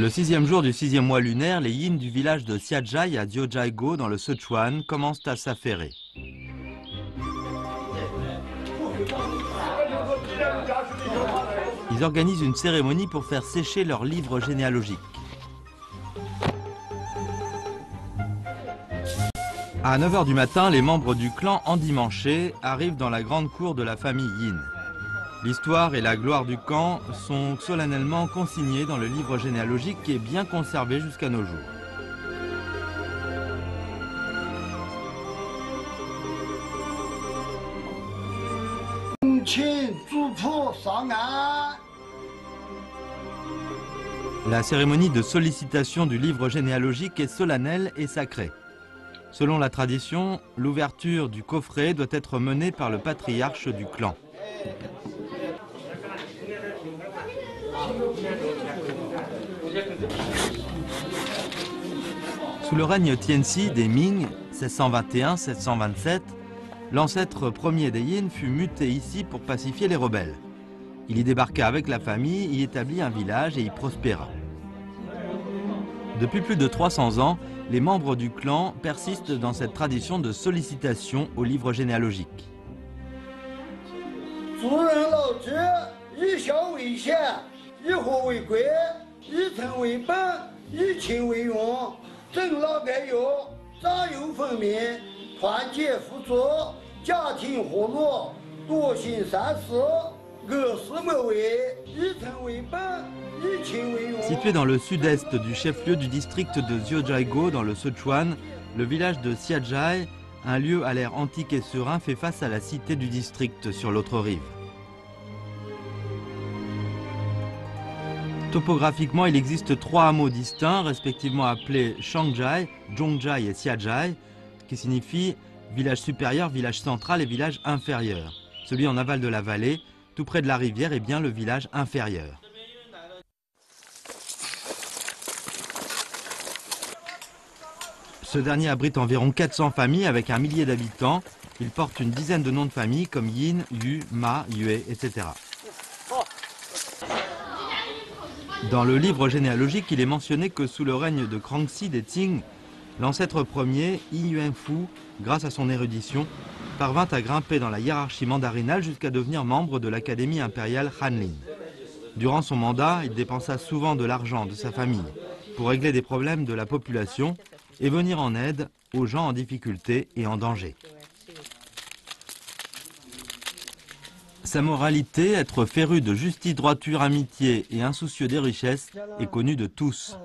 Le 6e jour du 6e mois lunaire, les Yin du village de Xiajai à Jiuzhaigou dans le Sichuan commencent à s'affairer. Ils organisent une cérémonie pour faire sécher leurs livres généalogiques. À 9 h du matin, les membres du clan endimanchés arrivent dans la grande cour de la famille Yin. L'histoire et la gloire du clan sont solennellement consignés dans le livre généalogique qui est bien conservé jusqu'à nos jours. La cérémonie de sollicitation du livre généalogique est solennelle et sacrée. Selon la tradition, l'ouverture du coffret doit être menée par le patriarche du clan. Sous le règne Tianxi des Ming, 1621-1627, l'ancêtre premier des Yin fut muté ici pour pacifier les rebelles. Il y débarqua avec la famille, y établit un village et y prospéra. Depuis plus de 300 ans, les membres du clan persistent dans cette tradition de sollicitation au livre généalogique. Situé dans le sud-est du chef-lieu du district de Jiuzhaigou dans le Sichuan, le village de Xiajai, un lieu à l'air antique et serein, fait face à la cité du district sur l'autre rive. Topographiquement, il existe 3 hameaux distincts, respectivement appelés Shangjai, Zhongjai et Xiajai, qui signifie village supérieur, village central et village inférieur. Celui en aval de la vallée, tout près de la rivière, est bien le village inférieur. Ce dernier abrite environ 400 familles avec 1 millier d'habitants. Il porte une dizaine de noms de familles comme Yin, Yu, Ma, Yue, etc. Dans le livre généalogique, il est mentionné que sous le règne de Krongxi des Qing, l'ancêtre premier, Yi Yuanfu, grâce à son érudition, parvint à grimper dans la hiérarchie mandarinale jusqu'à devenir membre de l'Académie impériale Hanlin. Durant son mandat, il dépensa souvent de l'argent de sa famille pour régler des problèmes de la population et venir en aide aux gens en difficulté et en danger. Sa moralité, être féru de justice, droiture, amitié et insoucieux des richesses, est connue de tous.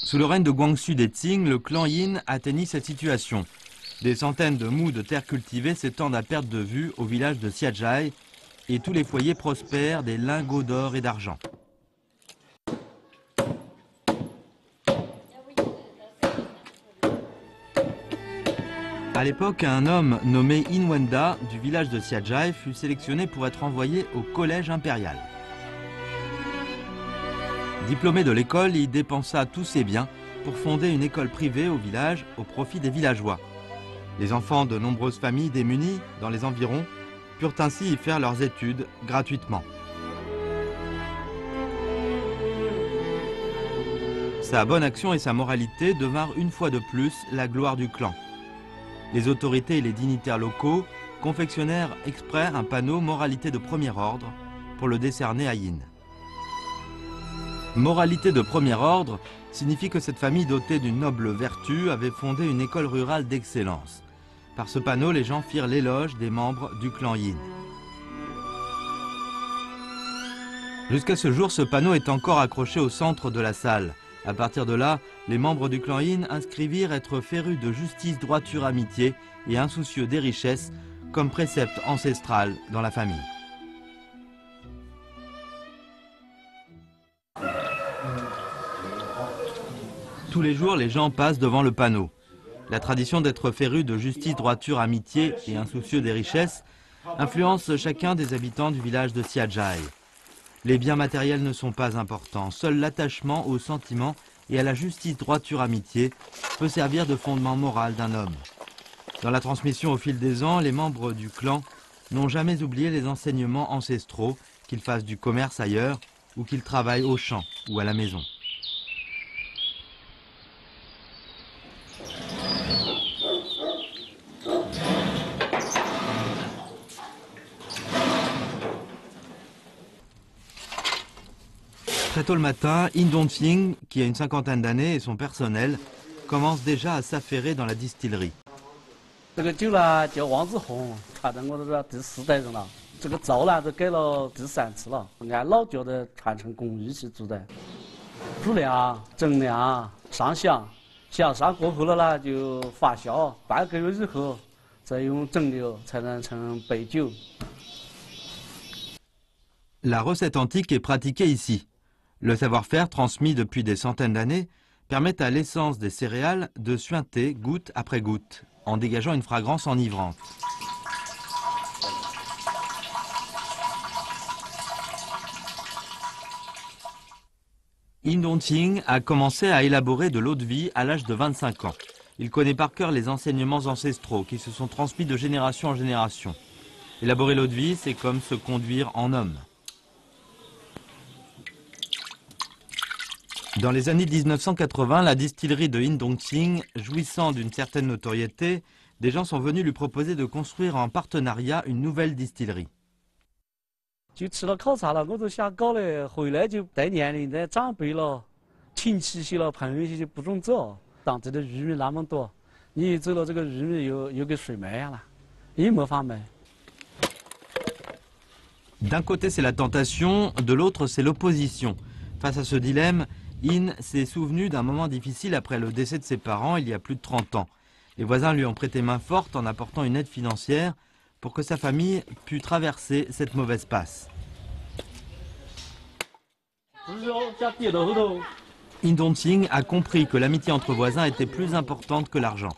Sous le règne de Guangxu des Qing, le clan Yin atteignit cette situation. Des centaines de mous de terre cultivée s'étendent à perte de vue au village de Xiajai et tous les foyers prospèrent des lingots d'or et d'argent. À l'époque, un homme nommé Inwenda du village de Xiajai fut sélectionné pour être envoyé au collège impérial. Diplômé de l'école, il dépensa tous ses biens pour fonder une école privée au village au profit des villageois. Les enfants de nombreuses familles démunies dans les environs purent ainsi y faire leurs études gratuitement. Sa bonne action et sa moralité devinrent une fois de plus la gloire du clan. Les autorités et les dignitaires locaux confectionnèrent exprès un panneau « Moralité de premier ordre » pour le décerner à Yin. Moralité de premier ordre signifie que cette famille dotée d'une noble vertu avait fondé une école rurale d'excellence. Par ce panneau, les gens firent l'éloge des membres du clan Yin. Jusqu'à ce jour, ce panneau est encore accroché au centre de la salle. À partir de là, les membres du clan Yin inscrivirent être férus de justice, droiture, amitié et insoucieux des richesses comme précepte ancestral dans la famille. Tous les jours, les gens passent devant le panneau. La tradition d'être féru de justice, droiture, amitié et insoucieux des richesses influence chacun des habitants du village de Siadjai. Les biens matériels ne sont pas importants, seul l'attachement aux sentiments et à la justice, droiture, amitié peut servir de fondement moral d'un homme. Dans la transmission au fil des ans, les membres du clan n'ont jamais oublié les enseignements ancestraux, qu'ils fassent du commerce ailleurs ou qu'ils travaillent au champ ou à la maison. Très tôt le matin, In Dong-Ting, qui a une cinquantaine d'années, et son personnel commencent déjà à s'affairer dans la distillerie. La recette antique est pratiquée ici. Le savoir-faire, transmis depuis des centaines d'années, permet à l'essence des céréales de suinter goutte après goutte, en dégageant une fragrance enivrante. In Dong-Ting a commencé à élaborer de l'eau-de-vie à l'âge de 25 ans. Il connaît par cœur les enseignements ancestraux qui se sont transmis de génération en génération. Élaborer l'eau-de-vie, c'est comme se conduire en homme. Dans les années 1980, la distillerie de In Dong-Ting, jouissant d'une certaine notoriété, des gens sont venus lui proposer de construire en partenariat une nouvelle distillerie. D'un côté c'est la tentation, de l'autre c'est l'opposition. Face à ce dilemme, In s'est souvenu d'un moment difficile après le décès de ses parents il y a plus de 30 ans. Les voisins lui ont prêté main forte en apportant une aide financière pour que sa famille pût traverser cette mauvaise passe. In Dong-Ting a compris que l'amitié entre voisins était plus importante que l'argent.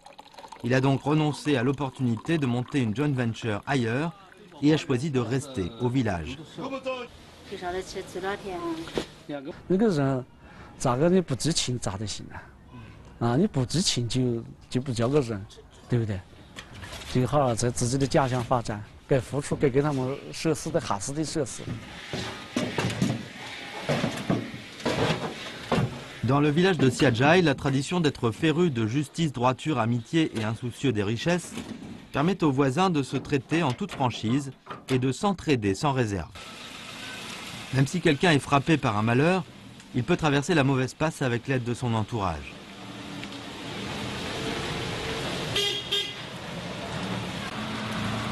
Il a donc renoncé à l'opportunité de monter une joint venture ailleurs et a choisi de rester au village. Dans le village de Siadjai, la tradition d'être féru de justice, droiture, amitié et insoucieux des richesses permet aux voisins de se traiter en toute franchise et de s'entraider sans réserve. Même si quelqu'un est frappé par un malheur, il peut traverser la mauvaise passe avec l'aide de son entourage.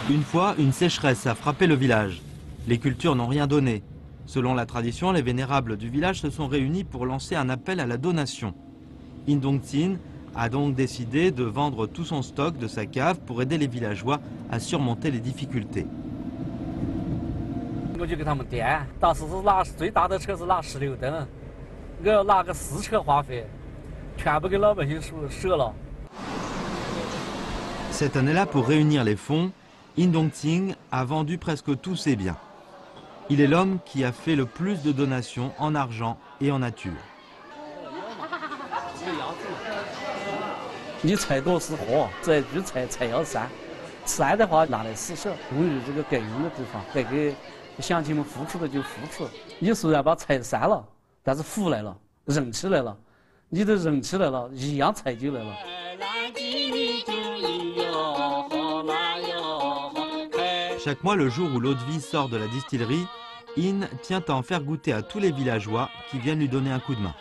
Une fois, une sécheresse a frappé le village. Les cultures n'ont rien donné. Selon la tradition, les vénérables du village se sont réunis pour lancer un appel à la donation. In Dong-Ting a donc décidé de vendre tout son stock de sa cave pour aider les villageois à surmonter les difficultés. Cette année-là, pour réunir les fonds, In Dong-Ting a vendu presque tous ses biens. Il est l'homme qui a fait le plus de donations en argent et en nature. Chaque mois, le jour où l'eau-de-vie sort de la distillerie, In tient à en faire goûter à tous les villageois qui viennent lui donner un coup de main.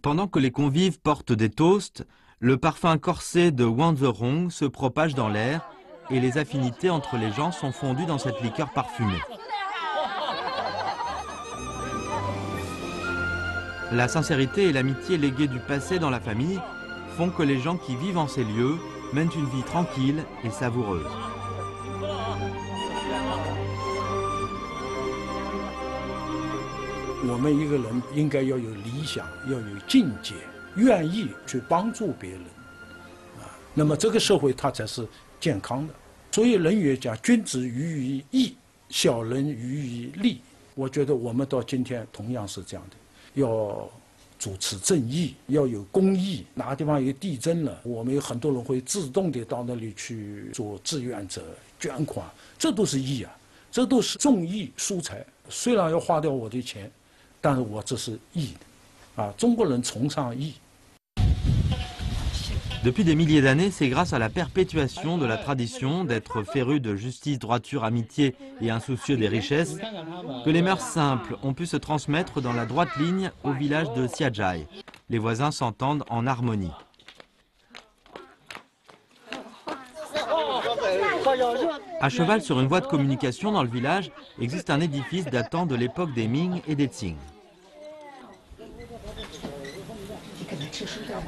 Pendant que les convives portent des toasts, le parfum corsé de Wanzerong se propage dans l'air et les affinités entre les gens sont fondues dans cette liqueur parfumée. La sincérité et l'amitié léguées du passé dans la famille font que les gens qui vivent en ces lieux mènent une vie tranquille et savoureuse. 愿意去帮助别人，那么这个社会它才是健康的。所以人也讲，君子喻于义，小人喻于利。我觉得我们到今天同样是这样的，要主持正义，要有公益。哪个地方有地震了，我们有很多人会自动的到那里去做志愿者捐款，这都是义啊，这都是众义疏财。虽然要花掉我的钱，但是我这是义的，中国人崇尚义。Depuis des milliers d'années, c'est grâce à la perpétuation de la tradition d'être féru de justice, droiture, amitié et insoucieux des richesses que les mœurs simples ont pu se transmettre dans la droite ligne au village de Siajai. Les voisins s'entendent en harmonie. À cheval sur une voie de communication dans le village, existe un édifice datant de l'époque des Ming et des Qing.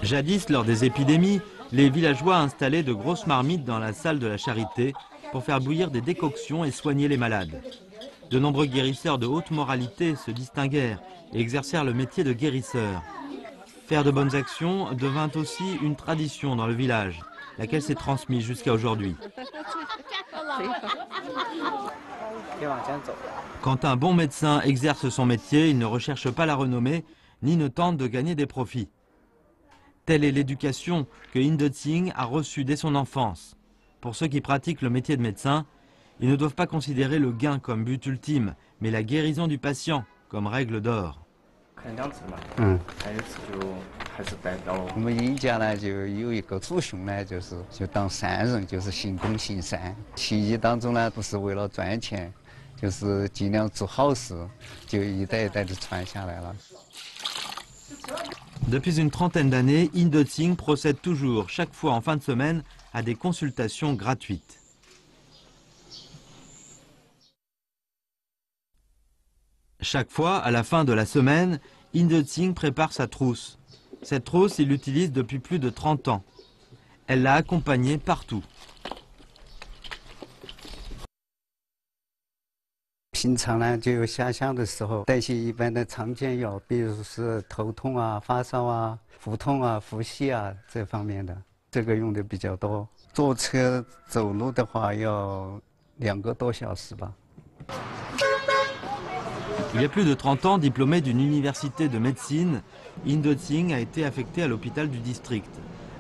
Jadis, lors des épidémies, les villageois installaient de grosses marmites dans la salle de la charité pour faire bouillir des décoctions et soigner les malades. De nombreux guérisseurs de haute moralité se distinguèrent et exercèrent le métier de guérisseur. Faire de bonnes actions devint aussi une tradition dans le village, laquelle s'est transmise jusqu'à aujourd'hui. Quand un bon médecin exerce son métier, il ne recherche pas la renommée, ni ne tente de gagner des profits. Telle est l'éducation que Inde Tsing a reçue dès son enfance. Pour ceux qui pratiquent le métier de médecin, ils ne doivent pas considérer le gain comme but ultime, mais la guérison du patient comme règle d'or. 我们尹家呢，就有一个祖训呢，就当善人，就是行公行善。起义当中呢，不是为了赚钱，就是尽量做好事，就一代一代的传下来了。 Depuis une trentaine d'années, Inde Tsing procède toujours, chaque fois en fin de semaine, à des consultations gratuites. Chaque fois, à la fin de la semaine, Inde Tsing prépare sa trousse. Cette trousse, il l'utilise depuis plus de 30 ans. Elle l'a accompagné partout. 平常呢，就有下乡的时候，带些一般的常见药，比如是头痛啊、发烧啊、腹痛啊、腹泻啊这方面的，这个用的比较多。坐车走路的话，要2个多小时吧。 Il y a plus de 30 ans, diplômé d'une université de médecine, Inde Tsing a été affecté à l'hôpital du district.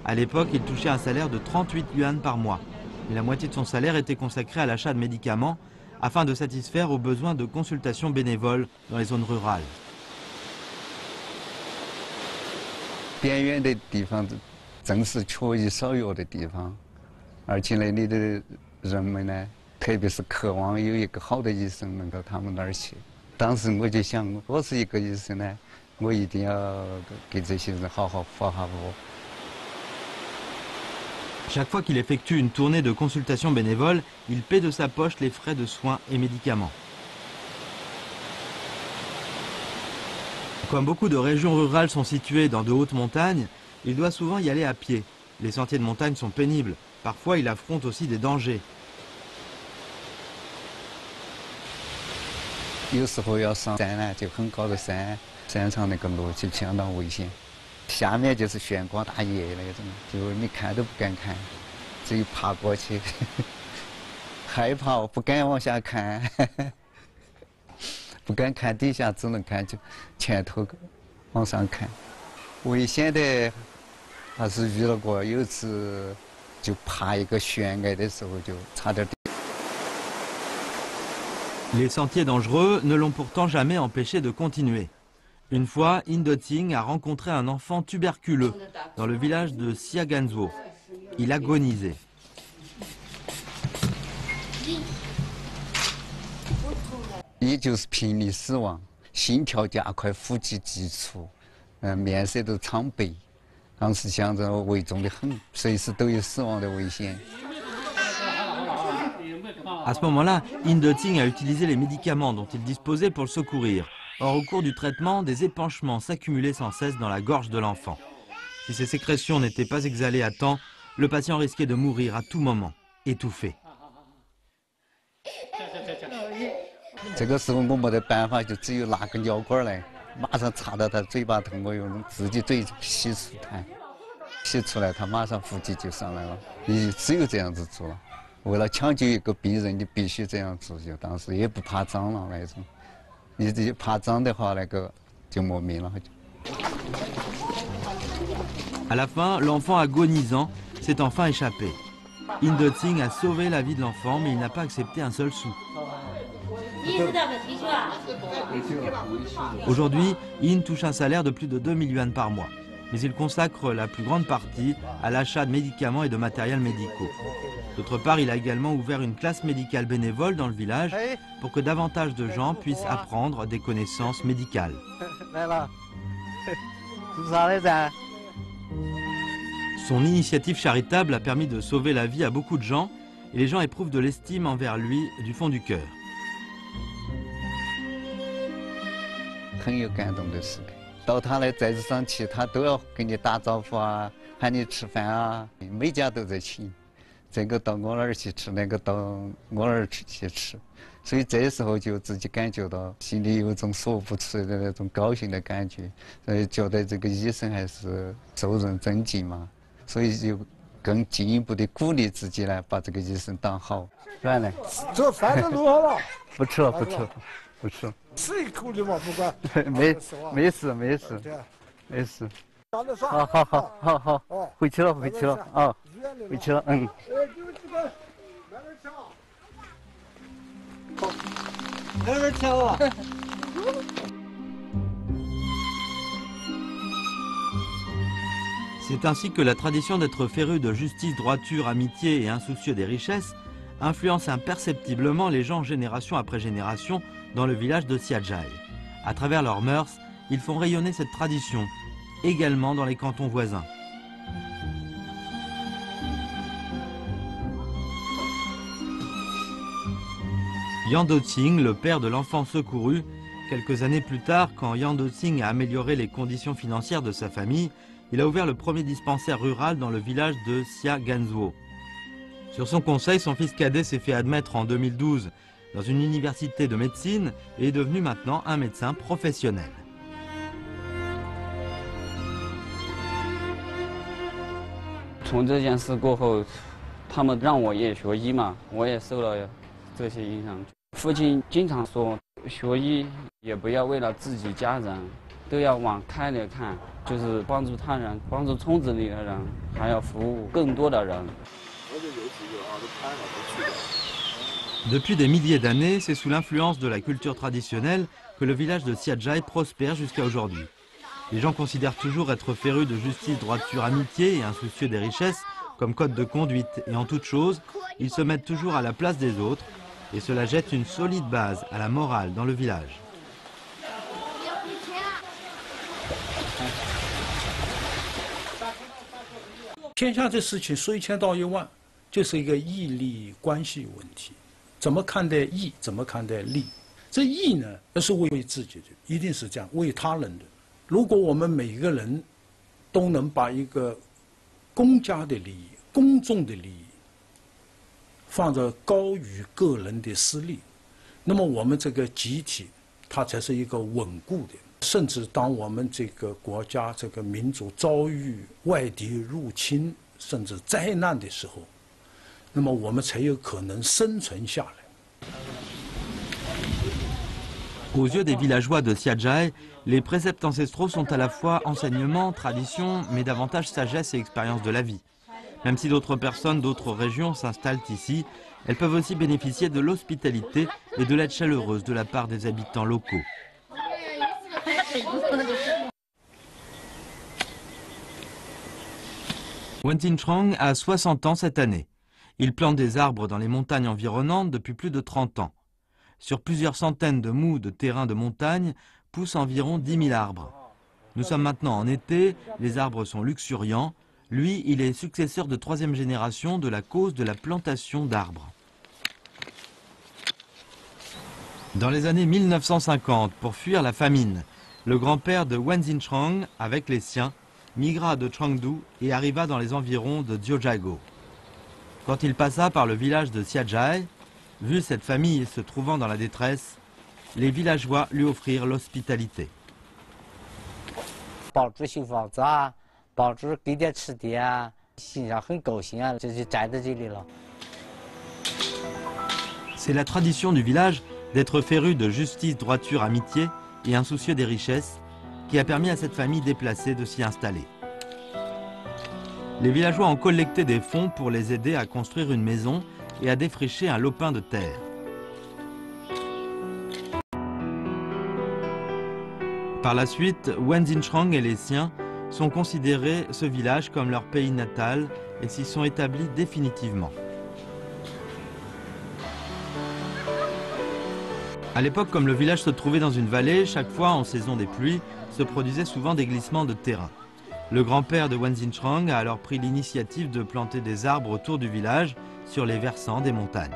À l'époque, il touchait un salaire de 38 yuan par mois. Et la moitié de son salaire était consacrée à l'achat de médicaments afin de satisfaire aux besoins de consultations bénévoles dans les zones rurales. 边远的地方正是缺医少药的地方，而且那里的人们呢，特别是渴望有一个好的医生能到他们那儿去。 当时我就想，我是一个医生呢，我一定要给这些人好好服下务。 Chaque fois qu'il effectue une tournée de consultation bénévole, il paie de sa poche les frais de soins et médicaments. Comme beaucoup de régions rurales sont situées dans de hautes montagnes, il doit souvent y aller à pied. Les sentiers de montagne sont pénibles. Parfois, il affronte aussi des dangers. 有时候要上山呢，就很高的山，山上那个路就相当危险，下面就是悬挂大叶那种，就你看都不敢看，只有爬过去，害怕不敢往下看，不敢看底下，只能看就前头往上看。危险的还是遇到过，有一次就爬一个悬崖的时候就差点。 Les sentiers dangereux ne l'ont pourtant jamais empêché de continuer. Une fois, Inde Tsing a rencontré un enfant tuberculeux dans le village de Siaganzhou. Il agonisait. Il 就是濒临死亡，心跳加快，呼吸急促，面色都苍白，当时想着危重的很，随时都有死亡的危险。 À ce moment-là, Inde Tsing a utilisé les médicaments dont il disposait pour le secourir. Or, au cours du traitement, des épanchements s'accumulaient sans cesse dans la gorge de l'enfant. Si ces sécrétions n'étaient pas exhalées à temps, le patient risquait de mourir à tout moment, étouffé. 这个时候我没得办法，就只有拿个尿管来马上插到他嘴巴通过用自己嘴吸出痰，吸出来他马上呼吸就上来了。你只有这样子做，为了抢救一个病人，你必须这样做。就当时也不怕脏了那种，你怕脏的话，那个就没命了。À la fin, l'enfant agonisant s'est enfin échappé. In De-Tsing a sauvé la vie de l'enfant, mais il n'a pas accepté un seul sou. Aujourd'hui, In touche un salaire de plus de 2 000 yuan par mois, mais il consacre la plus grande partie à l'achat de médicaments et de matériel médicaux. D'autre part, il a également ouvert une classe médicale bénévole dans le village pour que davantage de gens puissent apprendre des connaissances médicales. Son initiative charitable a permis de sauver la vie à beaucoup de gens et les gens éprouvent de l'estime envers lui du fond du cœur. 很有感动的时刻，到他来寨子上去，他都要跟你打招呼啊，喊你吃饭啊，每家都在请，这个到我那儿去吃，那个到我那儿去吃，所以这时候就自己感觉到心里有一种说不出的那种高兴的感觉，所以觉得这个医生还是受人尊敬嘛，所以就更进一步的鼓励自己来把这个医生当好。饭呢？这饭都弄好了。不吃了，不吃了，不吃了。吃一口的嘛，不管。没事。好，回去了啊，回去了，嗯。那边跳啊。C'est ainsi que la tradition d'être féru de justice, droiture, amitié et insoucieux des richesses influence imperceptiblement les gens génération après génération dans le village de Xiajai. À travers leurs mœurs, ils font rayonner cette tradition, également dans les cantons voisins. Yan De-Tsing, le père de l'enfant secouru, quelques années plus tard, quand Yan De-Tsing a amélioré les conditions financières de sa famille, il a ouvert le premier dispensaire rural dans le village de Xia Ganzuo. Sur son conseil, son fils cadet s'est fait admettre en 2012 dans une université de médecine et est devenu maintenant un médecin professionnel. 从这件事过后，他们让我也学医嘛，我也受了这些影响。父亲经常说，学医也不要为了自己家人，都要往开了看，就是帮助他人，帮助村子里的人，还要服务更多的人。 Depuis des milliers d'années, c'est sous l'influence de la culture traditionnelle que le village de Xiajai prospère jusqu'à aujourd'hui. Les gens considèrent toujours être férus de justice, droiture, amitié et insoucieux des richesses comme code de conduite. Et en toute chose, ils se mettent toujours à la place des autres et cela jette une solide base à la morale dans le village. 天下的事情说1000道1万，就是一个义利关系问题。怎么看待义，怎么看待利？这义呢，是为自己的，一定是这样，为他人的。如果我们每一个人都能把一个公家的利益、公众的利益放在高于个人的私利，那么我们这个集体它才是一个稳固的。甚至当我们这个国家、这个民族遭遇外敌入侵甚至灾难的时候，那么我们才有可能生存下来。 Aux yeux des villageois de Xiajai, les préceptes ancestraux sont à la fois enseignement, tradition, mais davantage sagesse et expérience de la vie. Même si d'autres personnes d'autres régions s'installent ici, elles peuvent aussi bénéficier de l'hospitalité et de l'aide chaleureuse de la part des habitants locaux. Wen Xinchong a 60 ans cette année. Il plante des arbres dans les montagnes environnantes depuis plus de 30 ans. Sur plusieurs centaines de mous de terrain de montagne poussent environ 10 000 arbres. Nous sommes maintenant en été, les arbres sont luxuriants. Lui, il est successeur de 3e génération de la cause de la plantation d'arbres. Dans les années 1950, pour fuir la famine, le grand-père de Wen Xinchong, avec les siens, migra de Chengdu et arriva dans les environs de Jiuzhaigou. Quand il passa par le village de Xiajai, vu cette famille se trouvant dans la détresse, les villageois lui offrirent l'hospitalité. 包住修房子啊，包住给点吃的啊，心上很高兴啊，这就站在这里了。C'est la tradition du village d'être féru de justice, droiture, amitié et insoucieux des richesses qui a permis à cette famille déplacée de s'y installer. Les villageois ont collecté des fonds pour les aider à construire une maison et à défricher un lopin de terre. Par la suite, Wen Xinchang et les siens sont considérés ce village comme leur pays natal et s'y sont établis définitivement. À l'époque, comme le village se trouvait dans une vallée, chaque fois en saison des pluies, se produisaient souvent des glissements de terrain. Le grand-père de Wen Xinchang a alors pris l'initiative de planter des arbres autour du village, sur les versants des montagnes.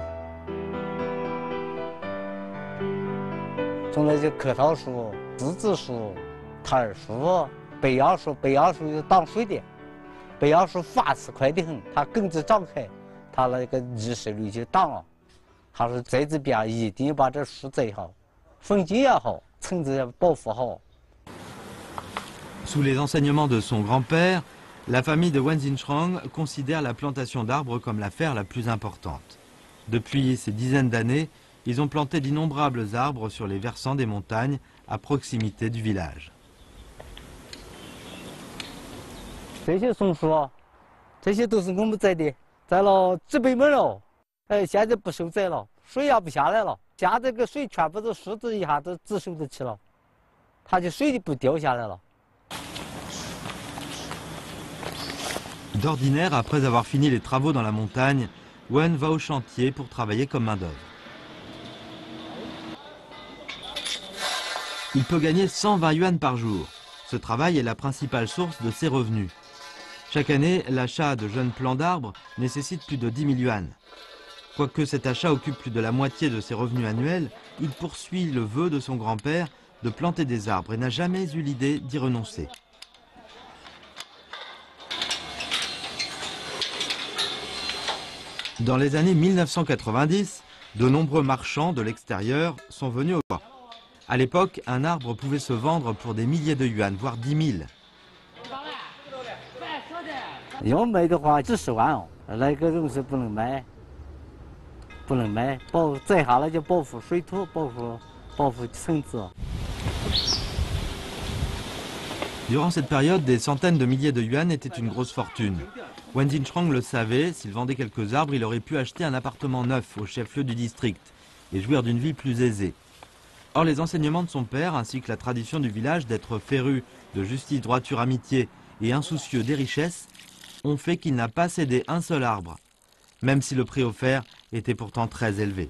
种了就核桃树、栀子树、桃儿树、北杨树。北杨树有挡水的，北杨树发刺快得很，它根子长开，它那个日射率就挡了。他说在这边一定把这树栽好，风景也好，村子也保护好。 Sous les enseignements de son grand-père, la famille de Wen Xinchang considère la plantation d'arbres comme l'affaire la plus importante. Depuis ces dizaines d'années, ils ont planté d'innombrables arbres sur les versants des montagnes à proximité du village. 这些松树，这些都是我们栽的，栽了几百亩了。现在不受栽了，水压不下来了。现在这个水全部都树枝一下都只受得起了，它就水不掉下来了。 D'ordinaire, après avoir fini les travaux dans la montagne, Wen va au chantier pour travailler comme main-d'œuvre. Il peut gagner 120 yuan par jour. Ce travail est la principale source de ses revenus. Chaque année, l'achat de jeunes plants d'arbres nécessite plus de 10 000 yuan. Quoique cet achat occupe plus de la moitié de ses revenus annuels, il poursuit le vœu de son grand-père de planter des arbres et n'a jamais eu l'idée d'y renoncer. Dans les années 1990, de nombreux marchands de l'extérieur sont venus au port. À l'époque, un arbre pouvait se vendre pour des milliers de yuan, voire 10 000. 要卖的话几十万哦，那个东西不能卖，不能卖，摘下来就保护水土，保护村子。 Durant cette période, des centaines de milliers de yuan étaient une grosse fortune. Wen Xinchang le savait, s'il vendait quelques arbres, il aurait pu acheter un appartement neuf au chef-lieu du district et jouir d'une vie plus aisée. Or, les enseignements de son père, ainsi que la tradition du village d'être féru de justice, droiture, amitié et insoucieux des richesses, ont fait qu'il n'a pas cédé un seul arbre, même si le prix offert était pourtant très élevé.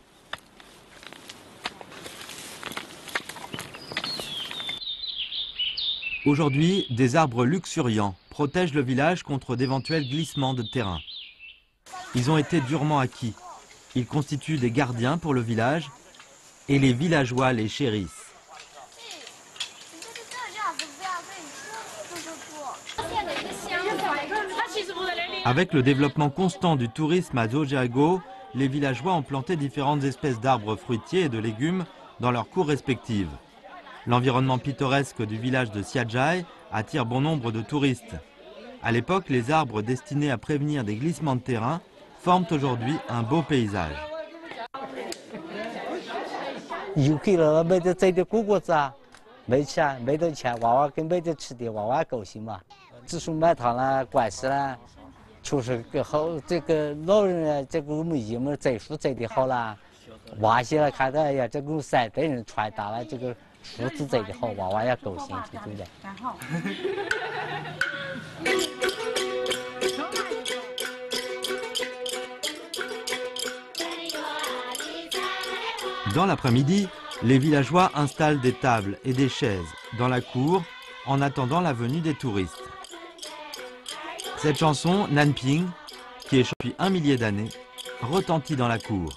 Aujourd'hui, des arbres luxuriants protègent le village contre d'éventuels glissements de terrain. Ils ont été durement acquis. Ils constituent des gardiens pour le village et les villageois les chérissent. Avec le développement constant du tourisme à Zhoujiago, les villageois ont planté différentes espèces d'arbres fruitiers et de légumes dans leurs cours respectives. L'environnement pittoresque du village de Xiajai attire bon nombre de touristes. À l'époque, les arbres destinés à prévenir des glissements de terrain forment aujourd'hui un beau paysage. 游客了买点摘点果果子啊，没钱没到钱，娃娃给买点吃的，娃娃高兴嘛。子孙满堂啦，关系啦，就是个好。这个老人啊，这个我们一门栽树栽的好啦，娃些了看到哎呀，这个3代人传达了这个树子栽的好，娃娃也高兴，对不对？干好。Dans l'après-midi, les villageois installent des tables et des chaises dans la cour en attendant la venue des touristes. Cette chanson, Nanping, qui est chantée depuis 1 millier d'années, retentit dans la cour.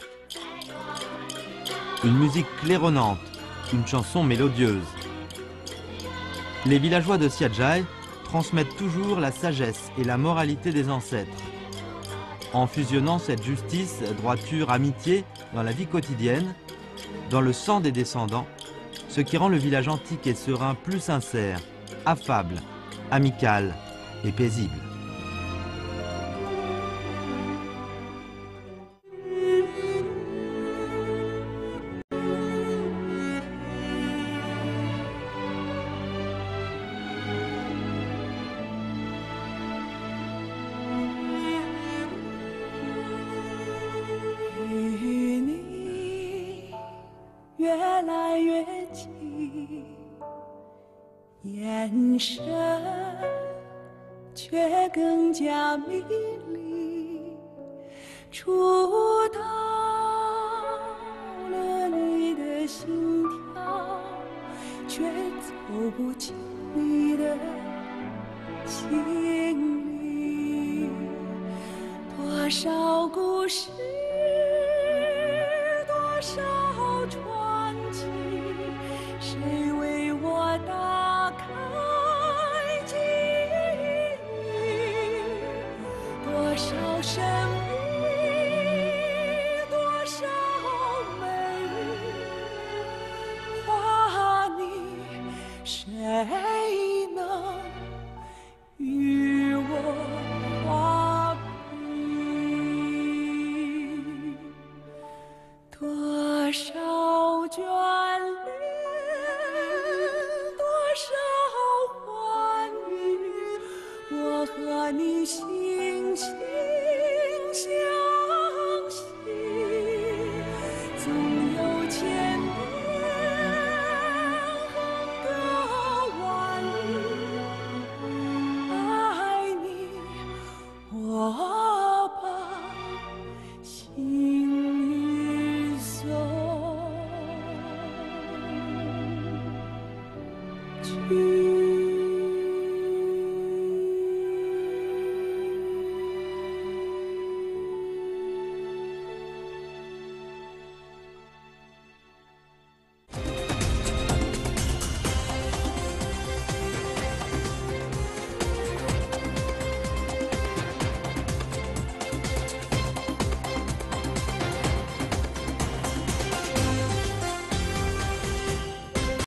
Une musique claironnante, une chanson mélodieuse. Les villageois de Xiajai transmettent toujours la sagesse et la moralité des ancêtres. En fusionnant cette justice, droiture, amitié dans la vie quotidienne, dans le sang des descendants, ce qui rend le village antique et serein plus sincère, affable amicale et paisible.眼神却更加迷离，触到了你的心跳，却走不进你的心里。多少故事，多少传奇，谁为我打开记忆？多少神秘